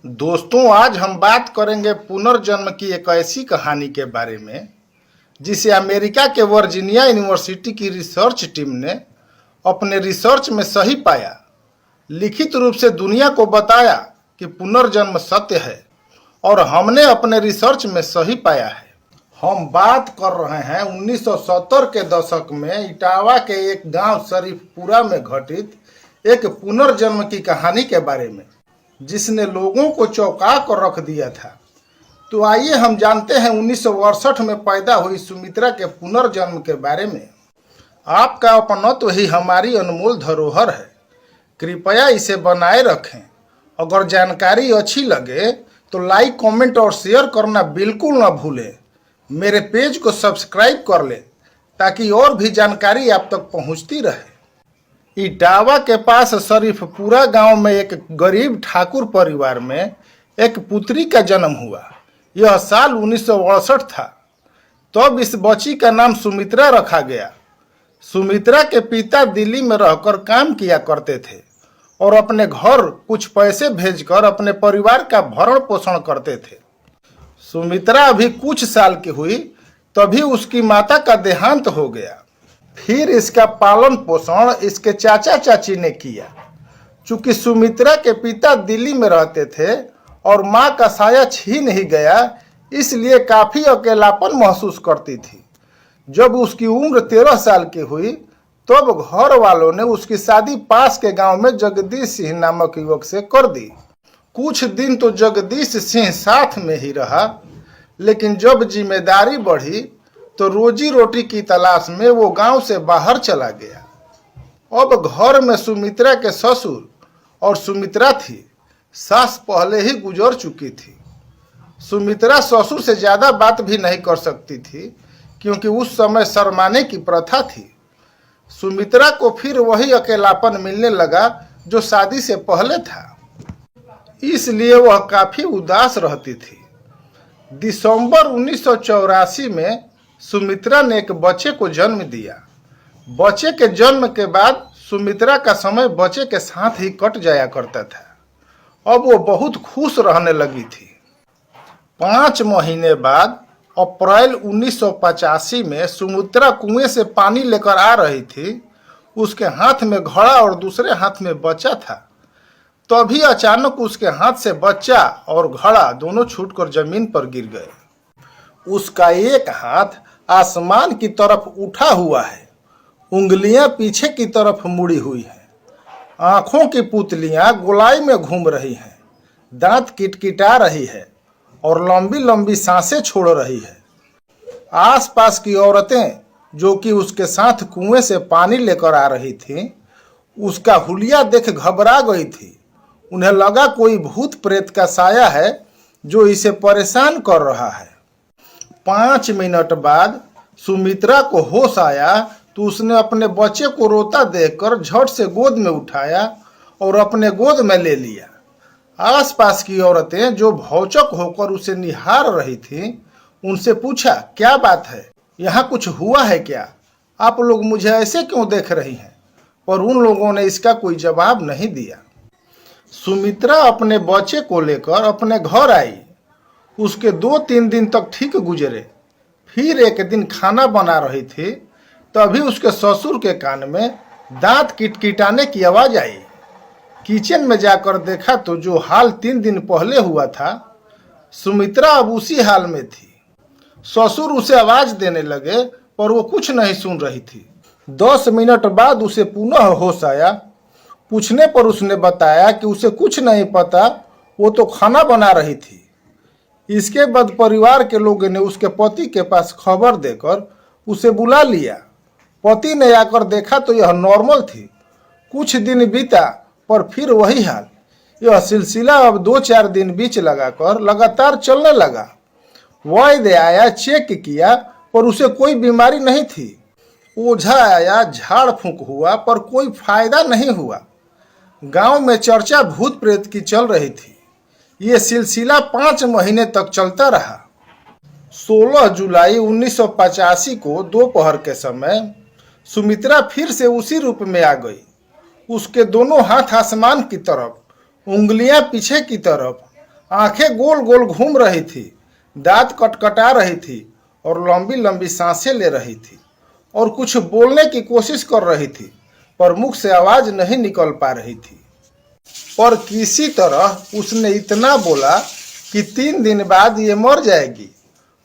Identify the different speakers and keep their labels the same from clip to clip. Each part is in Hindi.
Speaker 1: दोस्तों, आज हम बात करेंगे पुनर्जन्म की एक ऐसी कहानी के बारे में जिसे अमेरिका के वर्जीनिया यूनिवर्सिटी की रिसर्च टीम ने अपने रिसर्च में सही पाया, लिखित रूप से दुनिया को बताया कि पुनर्जन्म सत्य है और हमने अपने रिसर्च में सही पाया है। हम बात कर रहे हैं 1970 के दशक में इटावा के एक गांव शरीफपुरा में घटित एक पुनर्जन्म की कहानी के बारे में, जिसने लोगों को चौंका कर रख दिया था। तो आइए हम जानते हैं 1968 में पैदा हुई सुमित्रा के पुनर्जन्म के बारे में। आपका अपनत्व ही हमारी अनमोल धरोहर है, कृपया इसे बनाए रखें। अगर जानकारी अच्छी लगे तो लाइक, कमेंट और शेयर करना बिल्कुल न भूलें। मेरे पेज को सब्सक्राइब कर लें ताकि और भी जानकारी आप तक पहुंचती रहे। इटावा के पास शरीफपुरा गांव में एक गरीब ठाकुर परिवार में एक पुत्री का जन्म हुआ। यह साल 1968 था। तब इस बच्ची का नाम सुमित्रा रखा गया। सुमित्रा के पिता दिल्ली में रहकर काम किया करते थे और अपने घर कुछ पैसे भेजकर अपने परिवार का भरण पोषण करते थे। सुमित्रा अभी कुछ साल की हुई तभी उसकी माता का देहांत हो गया। फिर इसका पालन पोषण इसके चाचा चाची ने किया। चूंकि सुमित्रा के पिता दिल्ली में रहते थे और माँ का साया छीन ही गया, इसलिए काफी अकेलापन महसूस करती थी। जब उसकी उम्र 13 साल की हुई तब घर वालों ने उसकी शादी पास के गांव में जगदीश सिंह नामक युवक से कर दी। कुछ दिन तो जगदीश सिंह साथ में ही रहा, लेकिन जब जिम्मेदारी बढ़ी तो रोजी रोटी की तलाश में वो गांव से बाहर चला गया। अब घर में सुमित्रा के ससुर और सुमित्रा थी। सास पहले ही गुजर चुकी थी। सुमित्रा ससुर से ज्यादा बात भी नहीं कर सकती थी क्योंकि उस समय शर्माने की प्रथा थी। सुमित्रा को फिर वही अकेलापन मिलने लगा जो शादी से पहले था, इसलिए वह काफी उदास रहती थी। दिसंबर 1984 में सुमित्रा ने एक बच्चे को जन्म दिया। बच्चे के जन्म के बाद सुमित्रा का समय बच्चे के साथ ही कट जाया करता था। अब वो बहुत खुश रहने लगी थी। 5 महीने बाद अप्रैल 1985 में सुमित्रा कुएं से पानी लेकर आ रही थी। उसके हाथ में घड़ा और दूसरे हाथ में बच्चा था। तभी अचानक उसके हाथ से बच्चा और घड़ा दोनों छूटकर जमीन पर गिर गए। उसका एक हाथ आसमान की तरफ उठा हुआ है, उंगलियां पीछे की तरफ मुड़ी हुई हैं, आंखों की पुतलियां गोलाई में घूम रही हैं, दांत किटकिटा रही है और लंबी लंबी सांसें छोड़ रही है। आसपास की औरतें जो कि उसके साथ कुएं से पानी लेकर आ रही थीं, उसका हुलिया देख घबरा गई थी। उन्हें लगा कोई भूत प्रेत का साया है जो इसे परेशान कर रहा है। 5 मिनट बाद सुमित्रा को होश आया तो उसने अपने बच्चे को रोता देखकर झट से गोद में उठाया और अपने गोद में ले लिया। आसपास की औरतें जो भौचक होकर उसे निहार रही थीं, उनसे पूछा, क्या बात है, यहाँ कुछ हुआ है क्या? आप लोग मुझे ऐसे क्यों देख रही हैं? पर उन लोगों ने इसका कोई जवाब नहीं दिया। सुमित्रा अपने बच्चे को लेकर अपने घर आई। उसके 2-3 दिन तक ठीक गुजरे। फिर एक दिन खाना बना रही थी, तभी उसके ससुर के कान में दांत किटकिटाने की आवाज आई। किचन में जाकर देखा तो जो हाल 3 दिन पहले हुआ था, सुमित्रा अब उसी हाल में थी। ससुर उसे आवाज देने लगे पर वो कुछ नहीं सुन रही थी। 10 मिनट बाद उसे पुनः होश आया। पूछने पर उसने बताया कि उसे कुछ नहीं पता, वो तो खाना बना रही थी। इसके बाद परिवार के लोगों ने उसके पति के पास खबर देकर उसे बुला लिया। पति ने आकर देखा तो यह नॉर्मल थी। कुछ दिन बीता पर फिर वही हाल। यह सिलसिला अब 2-4 दिन बीच लगाकर लगातार चलने लगा। वैद्य आया, चेक किया पर उसे कोई बीमारी नहीं थी। ओझा आया, झाड़ फूंक हुआ पर कोई फायदा नहीं हुआ। गांव में चर्चा भूत प्रेत की चल रही थी। ये सिलसिला 5 महीने तक चलता रहा। 16 जुलाई 1985 को दोपहर के समय सुमित्रा फिर से उसी रूप में आ गई। उसके दोनों हाथ आसमान की तरफ, उंगलियां पीछे की तरफ, आंखें गोल गोल घूम रही थी, दांत कटकटा रही थी और लंबी लंबी सांसें ले रही थी और कुछ बोलने की कोशिश कर रही थी, पर मुख से आवाज नहीं निकल पा रही थी। पर किसी तरह उसने इतना बोला कि 3 दिन बाद ये मर जाएगी।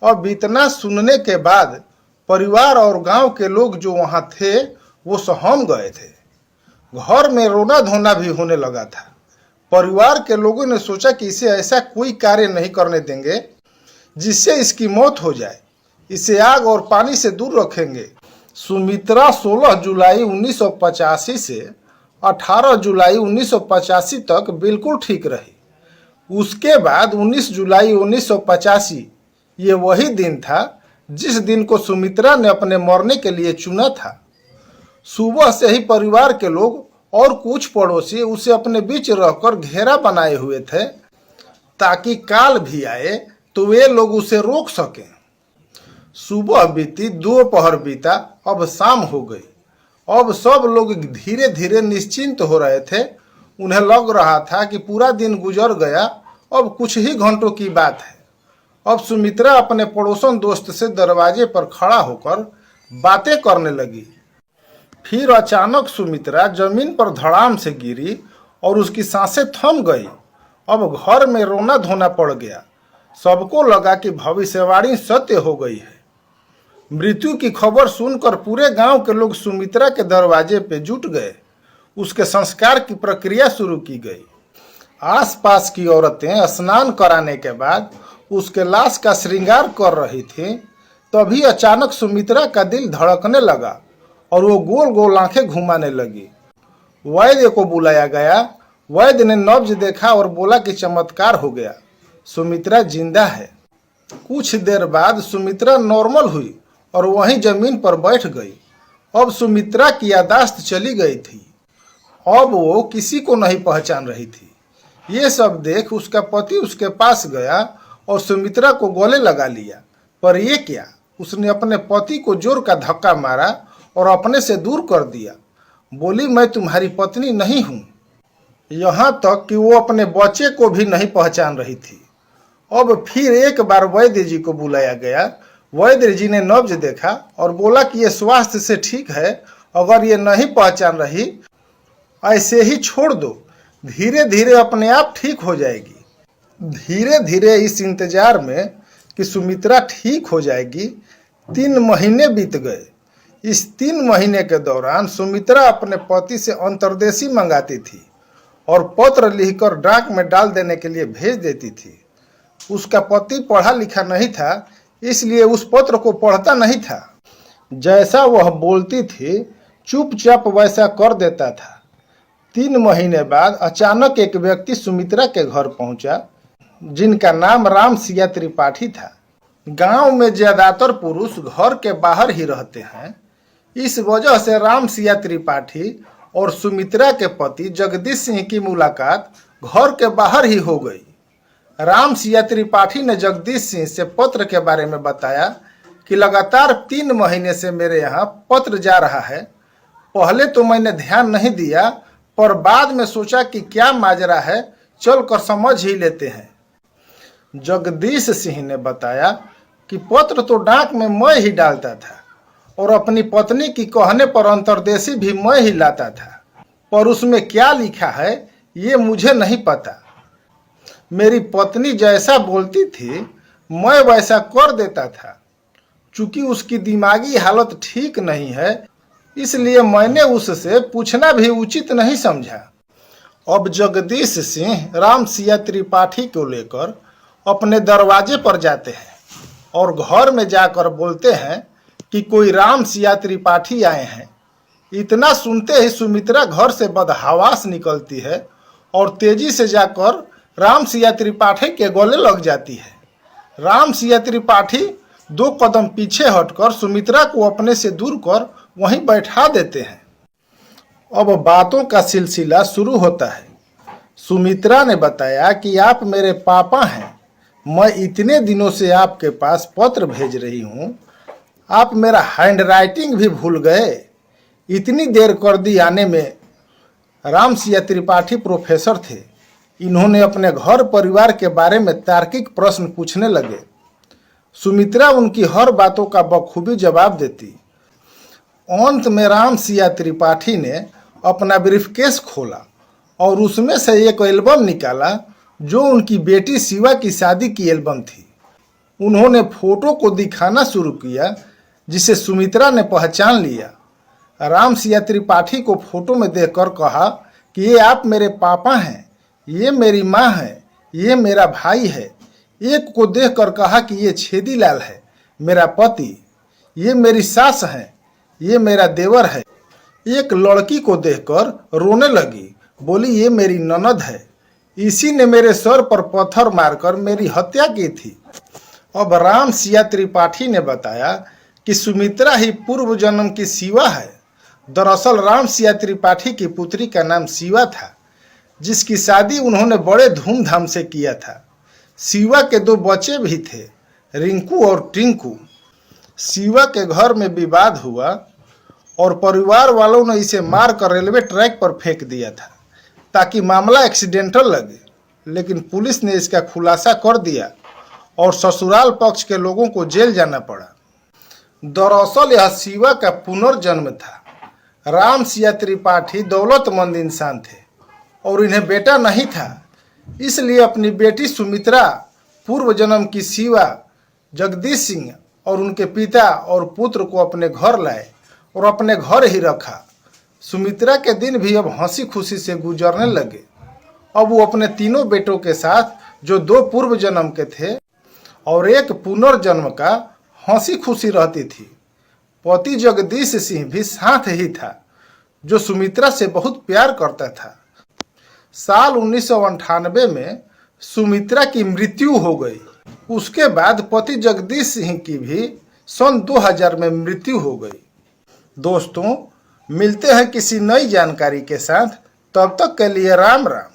Speaker 1: अब इतना सुनने के बाद परिवार और गांव के लोग जो वहां थे वो सहम गए थे। घर में रोना धोना भी होने लगा था। परिवार के लोगों ने सोचा कि इसे ऐसा कोई कार्य नहीं करने देंगे जिससे इसकी मौत हो जाए। इसे आग और पानी से दूर रखेंगे। सुमित्रा 16 जुलाई 1985 से 18 जुलाई 1985 तक बिल्कुल ठीक रही। उसके बाद 19 जुलाई 1985 ये वही दिन था जिस दिन को सुमित्रा ने अपने मरने के लिए चुना था। सुबह से ही परिवार के लोग और कुछ पड़ोसी उसे अपने बीच रहकर घेरा बनाए हुए थे ताकि काल भी आए तो वे लोग उसे रोक सकें। सुबह बीती, दोपहर बीता, अब शाम हो गई। अब सब लोग धीरे धीरे निश्चिंत हो रहे थे। उन्हें लग रहा था कि पूरा दिन गुजर गया, अब कुछ ही घंटों की बात है। अब सुमित्रा अपने पड़ोसन दोस्त से दरवाजे पर खड़ा होकर बातें करने लगी। फिर अचानक सुमित्रा जमीन पर धड़ाम से गिरी और उसकी सांसें थम गई। अब घर में रोना धोना पड़ गया। सबको लगा कि भविष्यवाणी सत्य हो गई है। मृत्यु की खबर सुनकर पूरे गांव के लोग सुमित्रा के दरवाजे पे जुट गए। उसके संस्कार की प्रक्रिया शुरू की गई। आसपास की औरतें स्नान कराने के बाद उसके लाश का श्रृंगार कर रही थीं। तभी अचानक सुमित्रा का दिल धड़कने लगा और वो गोल गोल आंखें घुमाने लगी। वैद्य को बुलाया गया। वैद्य ने नब्ज देखा और बोला कि चमत्कार हो गया, सुमित्रा जिंदा है। कुछ देर बाद सुमित्रा नॉर्मल हुई और वहीं जमीन पर बैठ गई। अब सुमित्रा की यादाश्त चली गई थी। अब वो किसी को नहीं पहचान रही थी। ये सब देख उसका पति उसके पास गया और सुमित्रा को गले लगा लिया। पर ये क्या, उसने अपने पति को जोर का धक्का मारा और अपने से दूर कर दिया। बोली, मैं तुम्हारी पत्नी नहीं हूं। यहाँ तक कि वो अपने बच्चे को भी नहीं पहचान रही थी। अब फिर एक बार वैद्य जी को बुलाया गया। वैद्य जी ने नब्ज देखा और बोला कि ये स्वास्थ्य से ठीक है, अगर ये नहीं पहचान रही ऐसे ही छोड़ दो, धीरे धीरे अपने आप ठीक हो जाएगी। धीरे धीरे इस इंतजार में कि सुमित्रा ठीक हो जाएगी 3 महीने बीत गए। इस 3 महीने के दौरान सुमित्रा अपने पति से अंतर्देशी मंगाती थी और पत्र लिखकर डाक में डाल देने के लिए भेज देती थी। उसका पति पढ़ा लिखा नहीं था, इसलिए उस पत्र को पढ़ता नहीं था। जैसा वह बोलती थी चुपचाप वैसा कर देता था। 3 महीने बाद अचानक एक व्यक्ति सुमित्रा के घर पहुंचा, जिनका नाम राम सिया त्रिपाठी था। गांव में ज्यादातर पुरुष घर के बाहर ही रहते हैं। इस वजह से राम सिया त्रिपाठी और सुमित्रा के पति जगदीश सिंह की मुलाकात घर के बाहर ही हो गई। राम सिया त्रिपाठी ने जगदीश सिंह से पत्र के बारे में बताया कि लगातार 3 महीने से मेरे यहाँ पत्र जा रहा है। पहले तो मैंने ध्यान नहीं दिया, पर बाद में सोचा कि क्या माजरा है, चल कर समझ ही लेते हैं। जगदीश सिंह ने बताया कि पत्र तो डाक में मैं ही डालता था और अपनी पत्नी की कहने पर अंतर्देशी भी मैं ही लाता था, पर उसमें क्या लिखा है ये मुझे नहीं पता। मेरी पत्नी जैसा बोलती थी मैं वैसा कर देता था। चूंकि उसकी दिमागी हालत ठीक नहीं है, इसलिए मैंने उससे पूछना भी उचित नहीं समझा। अब जगदीश सिंह राम सिया त्रिपाठी को लेकर अपने दरवाजे पर जाते हैं और घर में जाकर बोलते हैं कि कोई राम सिया त्रिपाठी आए हैं। इतना सुनते ही सुमित्रा घर से बदहवास निकलती है और तेजी से जाकर राम सिया त्रिपाठी के गले लग जाती है। राम सिया त्रिपाठी 2 कदम पीछे हटकर सुमित्रा को अपने से दूर कर वहीं बैठा देते हैं। अब बातों का सिलसिला शुरू होता है। सुमित्रा ने बताया कि आप मेरे पापा हैं, मैं इतने दिनों से आपके पास पत्र भेज रही हूँ, आप मेरा हैंडराइटिंग भी भूल गए, इतनी देर कर दी आने में। राम सिया त्रिपाठी प्रोफेसर थे, इन्होंने अपने घर परिवार के बारे में तार्किक प्रश्न पूछने लगे। सुमित्रा उनकी हर बातों का बखूबी जवाब देती। अंत में राम सिया त्रिपाठी ने अपना ब्रीफकेस खोला और उसमें से एक एल्बम निकाला जो उनकी बेटी शिवा की शादी की एल्बम थी। उन्होंने फोटो को दिखाना शुरू किया जिसे सुमित्रा ने पहचान लिया। राम सिया त्रिपाठी को फोटो में देखकर कहा कि ये आप मेरे पापा हैं, ये मेरी माँ है, ये मेरा भाई है। एक को देखकर कहा कि ये छेदीलाल है, मेरा पति, ये मेरी सास है, ये मेरा देवर है। एक लड़की को देखकर रोने लगी, बोली ये मेरी ननद है, इसी ने मेरे सर पर पत्थर मारकर मेरी हत्या की थी। अब राम सिया त्रिपाठी ने बताया कि सुमित्रा ही पूर्व जन्म की शिवा है। दरअसल राम सिया त्रिपाठी की पुत्री का नाम शिवा था, जिसकी शादी उन्होंने बड़े धूमधाम से किया था। शिवा के 2 बच्चे भी थे, रिंकू और टिंकू। शिवा के घर में विवाद हुआ और परिवार वालों ने इसे मारकर रेलवे ट्रैक पर फेंक दिया था ताकि मामला एक्सीडेंटल लगे, लेकिन पुलिस ने इसका खुलासा कर दिया और ससुराल पक्ष के लोगों को जेल जाना पड़ा। दरअसल यह शिवा का पुनर्जन्म था। राम सिया त्रिपाठी दौलतमंद इंसान थे और इन्हें बेटा नहीं था, इसलिए अपनी बेटी सुमित्रा पूर्व जन्म की शिवा जगदीश सिंह और उनके पिता और पुत्र को अपने घर लाए और अपने घर ही रखा। सुमित्रा के दिन भी अब हंसी खुशी से गुजरने लगे। अब वो अपने 3 बेटों के साथ, जो 2 पूर्व जन्म के थे और एक पुनर्जन्म का, हंसी खुशी रहती थी। पति जगदीश सिंह भी साथ ही था, जो सुमित्रा से बहुत प्यार करता था। साल 1998 में सुमित्रा की मृत्यु हो गई। उसके बाद पति जगदीश सिंह की भी सन 2000 में मृत्यु हो गई। दोस्तों, मिलते हैं किसी नई जानकारी के साथ। तब तक के लिए राम राम।